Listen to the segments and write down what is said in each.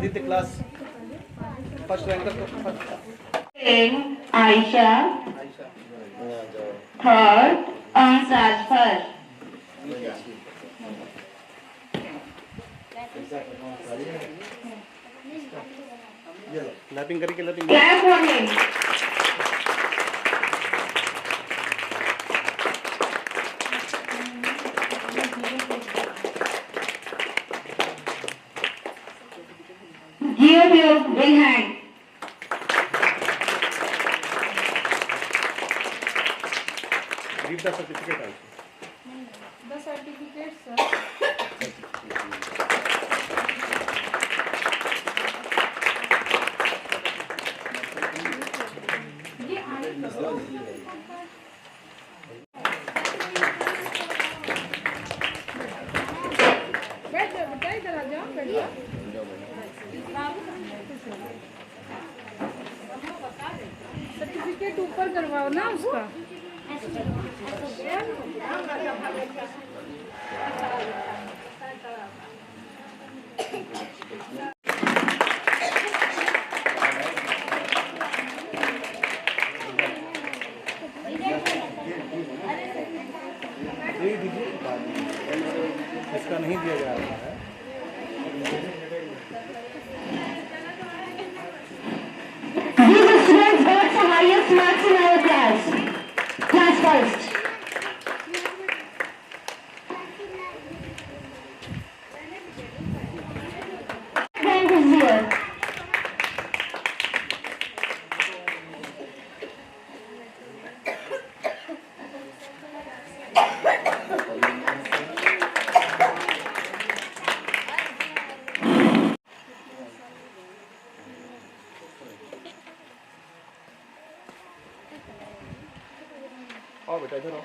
Aditya class first ranker Ayesha, third अंसाज first. लैपिंग करके लैपिंग क्लैप वार्निंग। Give your big hand. Give the certificate also. The certificate, sir. बैठ जाओ बेटा, इधर आ जाओ, बैठ जाओ। सर्टिफिकेट ऊपर करवाओ ना उसका। इसका नहीं दिया जा रहा है। These students got the highest marks in our class. Class first. Rank is here. आओ बेटा इधर आओ।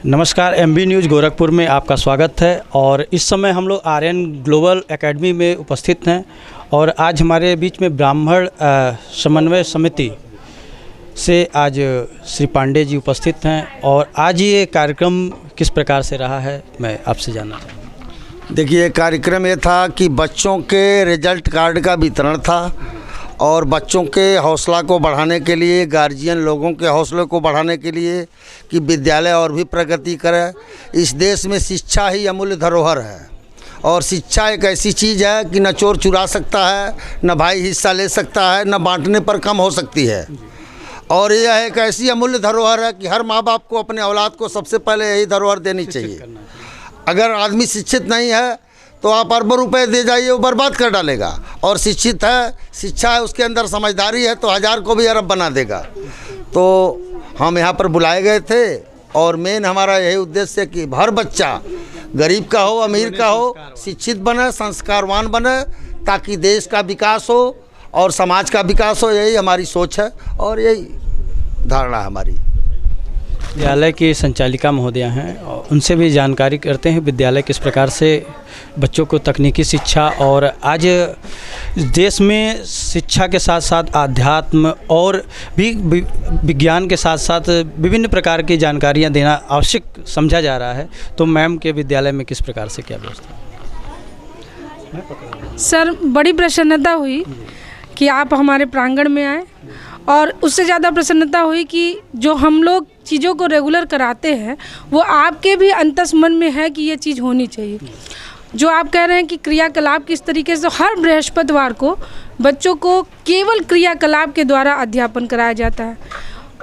नमस्कार, एमबी न्यूज़ गोरखपुर में आपका स्वागत है। और इस समय हम लोग आर्यन ग्लोबल एकेडमी में उपस्थित हैं और आज हमारे बीच में ब्राह्मण समन्वय समिति से आज श्री पांडे जी उपस्थित हैं। और आज ये कार्यक्रम किस प्रकार से रहा है मैं आपसे जानना चाहूँगा। देखिए, कार्यक्रम ये था कि बच्चों के रिजल्ट कार्ड का वितरण था और बच्चों के हौसला को बढ़ाने के लिए, गार्जियन लोगों के हौसले को बढ़ाने के लिए कि विद्यालय और भी प्रगति करे। इस देश में शिक्षा ही अमूल्य धरोहर है और शिक्षा एक ऐसी चीज़ है कि न चोर चुरा सकता है, न भाई हिस्सा ले सकता है, न बांटने पर कम हो सकती है। और यह एक ऐसी अमूल्य धरोहर है कि हर माँ बाप को अपने औलाद को सबसे पहले यही धरोहर देनी चाहिए। अगर आदमी शिक्षित नहीं है तो आप अरबों रुपए दे जाइए, वो बर्बाद कर डालेगा। और शिक्षित है, शिक्षा है, उसके अंदर समझदारी है तो हज़ार को भी अरब बना देगा। तो हम यहाँ पर बुलाए गए थे और मेन हमारा यही उद्देश्य है कि हर बच्चा, गरीब का हो अमीर का हो, शिक्षित बने, संस्कारवान बने, ताकि देश का विकास हो और समाज का विकास हो। यही हमारी सोच है और यही धारणा है हमारी। विद्यालय की संचालिका महोदया हैं और उनसे भी जानकारी करते हैं विद्यालय किस प्रकार से बच्चों को तकनीकी शिक्षा और आज देश में शिक्षा के साथ साथ आध्यात्म और भी विज्ञान के साथ साथ विभिन्न प्रकार की जानकारियां देना आवश्यक समझा जा रहा है। तो मैम के विद्यालय में किस प्रकार से क्या व्यवस्था? सर, बड़ी प्रसन्नता हुई कि आप हमारे प्रांगण में आए और उससे ज़्यादा प्रसन्नता हुई कि जो हम लोग चीज़ों को रेगुलर कराते हैं वो आपके भी अंतस मन में है कि ये चीज़ होनी चाहिए। जो आप कह रहे हैं कि क्रियाकलाप किस तरीके से, हर बृहस्पतिवार को बच्चों को केवल क्रियाकलाप के द्वारा अध्यापन कराया जाता है।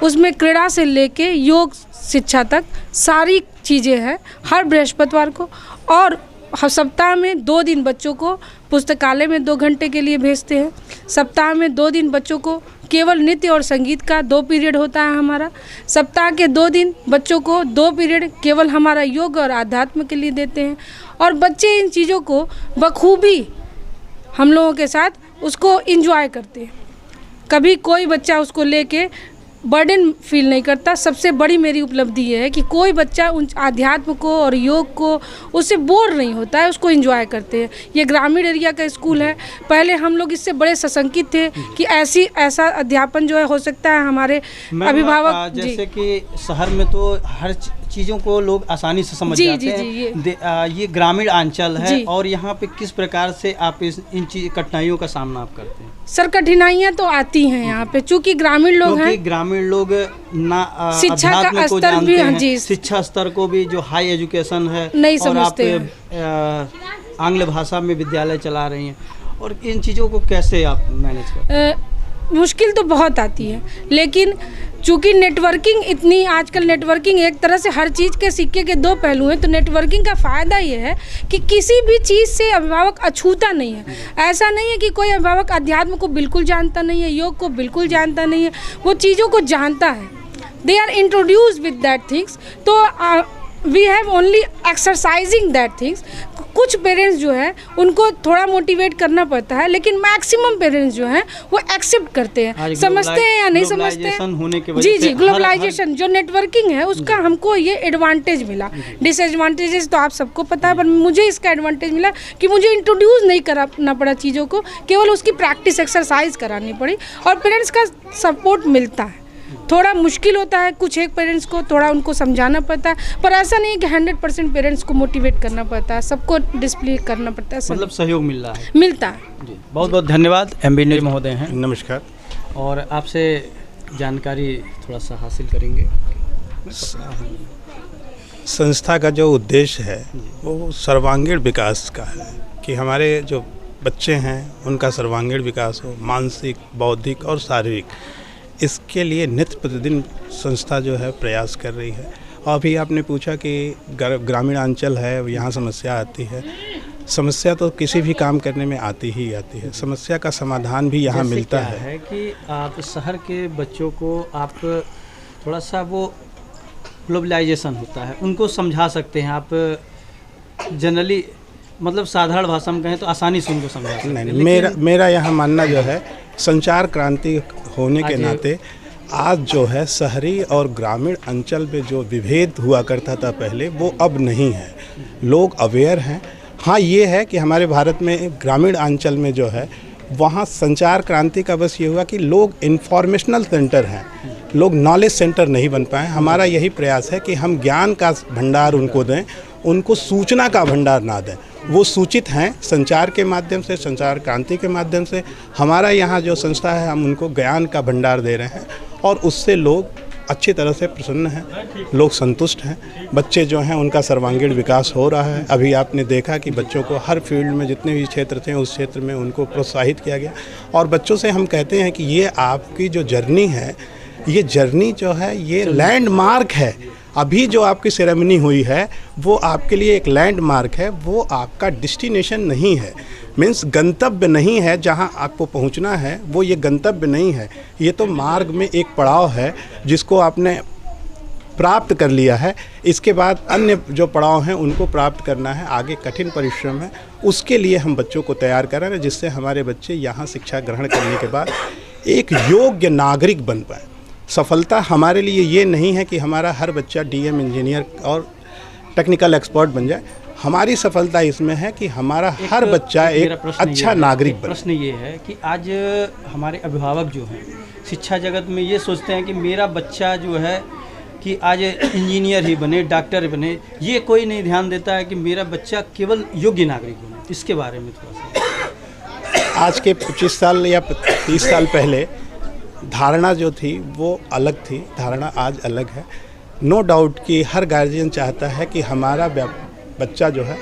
उसमें क्रीड़ा से लेके योग शिक्षा तक सारी चीज़ें हैं हर बृहस्पतिवार को। और सप्ताह में 2 दिन बच्चों को पुस्तकालय में 2 घंटे के लिए भेजते हैं। सप्ताह में 2 दिन बच्चों को केवल नृत्य और संगीत का 2 पीरियड होता है हमारा। सप्ताह के 2 दिन बच्चों को 2 पीरियड केवल हमारा योग और आध्यात्म के लिए देते हैं। और बच्चे इन चीज़ों को बखूबी हम लोगों के साथ उसको एंजॉय करते हैं। कभी कोई बच्चा उसको लेके बर्डन फील नहीं करता। सबसे बड़ी मेरी उपलब्धि ये है कि कोई बच्चा उन आध्यात्म को और योग को उससे बोर नहीं होता है, उसको एंजॉय करते हैं। ये ग्रामीण एरिया का स्कूल है। पहले हम लोग इससे बड़े सशंकित थे कि ऐसा अध्यापन जो है हो सकता है हमारे अभिभावक जैसे कि शहर में तो हर चीज़ों को लोग आसानी से समझ जाते हैं। ये ग्रामीण अंचल है और यहाँ पे किस प्रकार से आप इन कठिनाइयों का सामना आप करते हैं? सर कठिनाइयाँ तो आती हैं यहाँ पे, चूँकि ग्रामीण लोग हैं। ग्रामीण लोग ना शिक्षा का स्तर भी, हाँ जी, शिक्षा स्तर को भी जो हाई एजुकेशन है नहीं और समझते आप आंग्ल भाषा में विद्यालय चला रही हैं, और इन चीज़ों को कैसे आप मैनेज करते हैं? मुश्किल तो बहुत आती है, लेकिन चूँकि नेटवर्किंग इतनी आजकल नेटवर्किंग एक तरह से हर चीज़ के सिक्के के 2 पहलू हैं। तो नेटवर्किंग का फ़ायदा ये है कि किसी भी चीज़ से अभिभावक अछूता नहीं है। ऐसा नहीं है कि कोई अभिभावक अध्यात्म को बिल्कुल जानता नहीं है, योग को बिल्कुल जानता नहीं है, वो चीज़ों को जानता है। They are introduce with that things. तो we have only exercising that things. कुछ पेरेंट्स जो है उनको थोड़ा मोटिवेट करना पड़ता है, लेकिन मैक्सिमम पेरेंट्स जो हैं वो एक्सेप्ट करते हैं, समझते हैं या नहीं समझते हैं। जी ग्लोबलाइजेशन जो नेटवर्किंग है उसका हमको ये एडवांटेज मिला। डिसएडवांटेजेस तो आप सबको पता है, पर मुझे इसका एडवांटेज मिला कि मुझे इंट्रोड्यूस नहीं करना पड़ा चीज़ों को, केवल उसकी प्रैक्टिस एक्सरसाइज करानी पड़ी और पेरेंट्स का सपोर्ट मिलता है। थोड़ा मुश्किल होता है कुछ एक पेरेंट्स को, थोड़ा उनको समझाना पड़ता है, पर ऐसा नहीं कि 100% पेरेंट्स को मोटिवेट करना पड़ता है, सबको डिस्प्ले करना पड़ता है। मतलब सहयोग मिल रहा है, मिलता है जी। बहुत बहुत धन्यवाद। MB न्यूज़ महोदय हैं, नमस्कार। और आपसे जानकारी थोड़ा सा हासिल करेंगे। संस्था का जो उद्देश्य है वो सर्वांगीण विकास का है कि हमारे जो बच्चे हैं उनका सर्वांगीण विकास हो, मानसिक, बौद्धिक और शारीरिक। इसके लिए नित्य प्रतिदिन संस्था जो है प्रयास कर रही है। और अभी आपने पूछा कि ग्रामीण अंचल है, यहाँ समस्या आती है। समस्या तो किसी भी काम करने में आती ही आती है, समस्या का समाधान भी यहाँ मिलता है कि आप शहर के बच्चों को आप थोड़ा सा वो ग्लोबलाइजेशन होता है उनको समझा सकते हैं। आप जनरली मतलब साधारण भाषा में कहें तो आसानी से उनको समझा सकते हैं। नहीं, मेरा यहाँ मानना जो है संचार क्रांति होने के नाते आज जो है शहरी और ग्रामीण अंचल में जो विभेद हुआ करता था पहले, वो अब नहीं है। लोग अवेयर हैं। हाँ, ये है कि हमारे भारत में ग्रामीण अंचल में जो है वहाँ संचार क्रांति का बस ये हुआ कि लोग इन्फॉर्मेशनल सेंटर हैं, लोग नॉलेज सेंटर नहीं बन पाए। हमारा यही प्रयास है कि हम ज्ञान का भंडार उनको दें, उनको सूचना का भंडार ना दें। वो सूचित हैं संचार के माध्यम से, संचार क्रांति के माध्यम से। हमारा यहाँ जो संस्था है हम उनको ज्ञान का भंडार दे रहे हैं और उससे लोग अच्छी तरह से प्रसन्न हैं, लोग संतुष्ट हैं। बच्चे जो हैं उनका सर्वांगीण विकास हो रहा है। अभी आपने देखा कि बच्चों को हर फील्ड में जितने भी क्षेत्र थे उस क्षेत्र में उनको प्रोत्साहित किया गया। और बच्चों से हम कहते हैं कि ये आपकी जो जर्नी है, ये जर्नी जो है ये लैंडमार्क है। अभी जो आपकी सेरेमनी हुई है वो आपके लिए एक लैंडमार्क है, वो आपका डेस्टिनेशन नहीं है। मीन्स गंतव्य नहीं है, जहां आपको पहुंचना है वो ये गंतव्य नहीं है। ये तो मार्ग में एक पड़ाव है जिसको आपने प्राप्त कर लिया है। इसके बाद अन्य जो पड़ाव हैं उनको प्राप्त करना है, आगे कठिन परिश्रम है। उसके लिए हम बच्चों को तैयार कर रहे हैं जिससे हमारे बच्चे यहाँ शिक्षा ग्रहण करने के बाद एक योग्य नागरिक बन पाए। सफलता हमारे लिए ये नहीं है कि हमारा हर बच्चा DM इंजीनियर और टेक्निकल एक्सपर्ट बन जाए। हमारी सफलता इसमें है कि हमारा हर बच्चा एक अच्छा नागरिक बने। प्रश्न ये है कि आज हमारे अभिभावक जो हैं शिक्षा जगत में ये सोचते हैं कि मेरा बच्चा जो है कि आज इंजीनियर ही बने, डॉक्टर बने। ये कोई नहीं ध्यान देता है कि मेरा बच्चा केवल योग्य नागरिक बने। इसके बारे में थोड़ा सा। आज के 25 साल या 30 साल पहले धारणा जो थी वो अलग थी, धारणा आज अलग है। नो डाउट कि हर गार्जियन चाहता है कि हमारा बच्चा जो है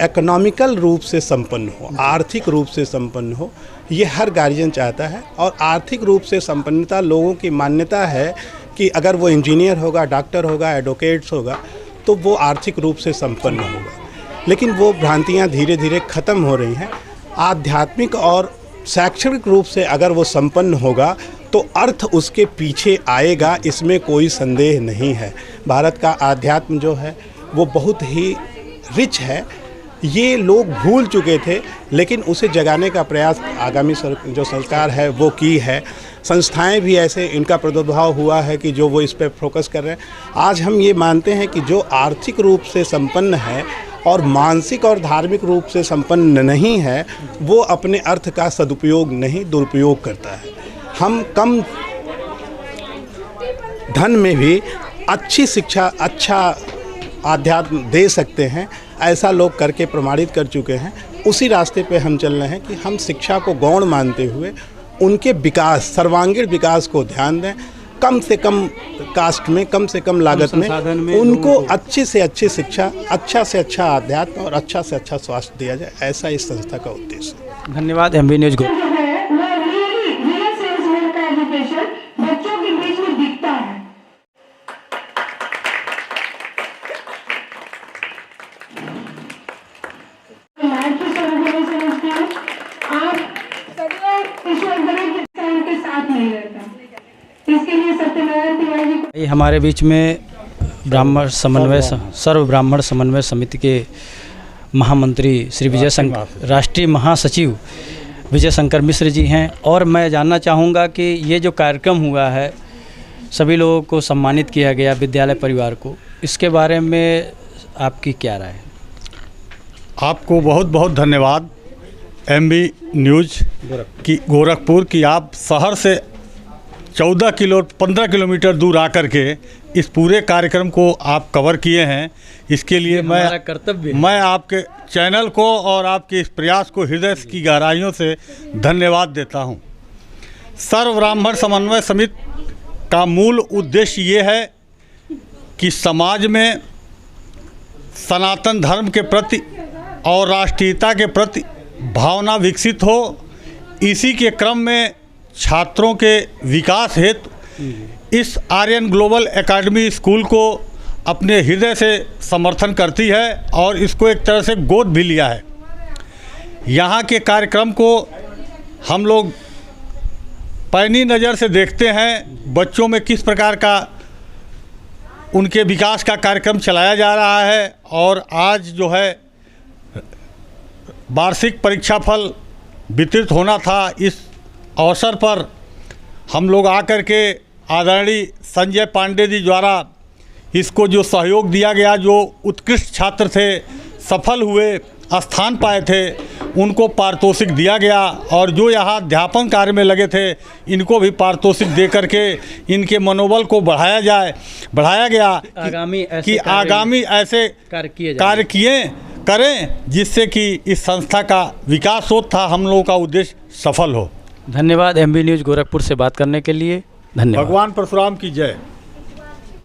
इकोनॉमिकल रूप से संपन्न हो, आर्थिक रूप से संपन्न हो। ये हर गार्जियन चाहता है। और आर्थिक रूप से संपन्नता लोगों की मान्यता है कि अगर वो इंजीनियर होगा, डॉक्टर होगा, एडवोकेट्स होगा तो वो आर्थिक रूप से संपन्न होगा। लेकिन वो भ्रांतियाँ धीरे धीरे ख़त्म हो रही हैं। आध्यात्मिक और शैक्षणिक रूप से अगर वो संपन्न होगा तो अर्थ उसके पीछे आएगा, इसमें कोई संदेह नहीं है। भारत का आध्यात्म जो है वो बहुत ही रिच है। ये लोग भूल चुके थे, लेकिन उसे जगाने का प्रयास आगामी जो सरकार है वो की है। संस्थाएं भी ऐसे इनका प्रादुर्भाव हुआ है कि जो वो इस पर फोकस कर रहे हैं। आज हम ये मानते हैं कि जो आर्थिक रूप से संपन्न है और मानसिक और धार्मिक रूप से संपन्न नहीं है, वो अपने अर्थ का सदुपयोग नहीं, दुरुपयोग करता है। हम कम धन में भी अच्छी शिक्षा, अच्छा आध्यात्म दे सकते हैं, ऐसा लोग करके प्रमाणित कर चुके हैं। उसी रास्ते पे हम चल रहे हैं कि हम शिक्षा को गौण मानते हुए उनके विकास, सर्वांगीण विकास को ध्यान दें। कम से कम कास्ट में, कम से कम लागत में उनको अच्छी से अच्छी शिक्षा, अच्छा से अच्छा आध्यात्म और अच्छा से अच्छा स्वास्थ्य दिया जाए, ऐसा इस संस्था का उद्देश्य है। धन्यवाद। MB न्यूज़ जो है वो रियल सेल्समैन का एजुकेशन बच्चों के बीच में दिखता है। लाइफ के स्वरूप में समझते हैं आप सदैव ईश्वर के साथ नहीं रहता। इसके लिए सत्यनारायण तिवारी जी को हमारे बीच में ब्राह्मण समन्वय सर्व ब्राह्मण समन्वय समिति के महामंत्री श्री विजय शंकर, राष्ट्रीय महासचिव विजय शंकर मिश्र जी हैं। और मैं जानना चाहूँगा कि ये जो कार्यक्रम हुआ है, सभी लोगों को सम्मानित किया गया, विद्यालय परिवार को, इसके बारे में आपकी क्या राय है? आपको बहुत बहुत धन्यवाद MB न्यूज़ की गोरखपुर की, आप शहर से 15 किलोमीटर दूर आकर के इस पूरे कार्यक्रम को आप कवर किए हैं। इसके लिए मैं आपके चैनल को और आपके इस प्रयास को हृदय की गहराइयों से धन्यवाद देता हूं। सर्व ब्राह्मण समन्वय समिति का मूल उद्देश्य ये है कि समाज में सनातन धर्म के प्रति और राष्ट्रीयता के प्रति भावना विकसित हो। इसी के क्रम में छात्रों के विकास हेतु इस आर्यन ग्लोबल एकेडमी स्कूल को अपने हृदय से समर्थन करती है और इसको एक तरह से गोद भी लिया है। यहाँ के कार्यक्रम को हम लोग पैनी नज़र से देखते हैं, बच्चों में किस प्रकार का उनके विकास का कार्यक्रम चलाया जा रहा है। और आज जो है वार्षिक परीक्षा फल वितरित होना था, इस अवसर पर हम लोग आकर के आदरणीय संजय पांडे जी द्वारा इसको जो सहयोग दिया गया, जो उत्कृष्ट छात्र थे, सफल हुए, स्थान पाए थे, उनको पारितोषिक दिया गया। और जो यहाँ अध्यापन कार्य में लगे थे, इनको भी पारितोषिक दे करके इनके मनोबल को बढ़ाया गया कि आगामी ऐसे कार्य करें जिससे कि इस संस्था का विकास हो था, हम लोगों का उद्देश्य सफल हो। धन्यवाद MB न्यूज़ गोरखपुर से बात करने के लिए। धन्यवाद। भगवान परशुराम की जय।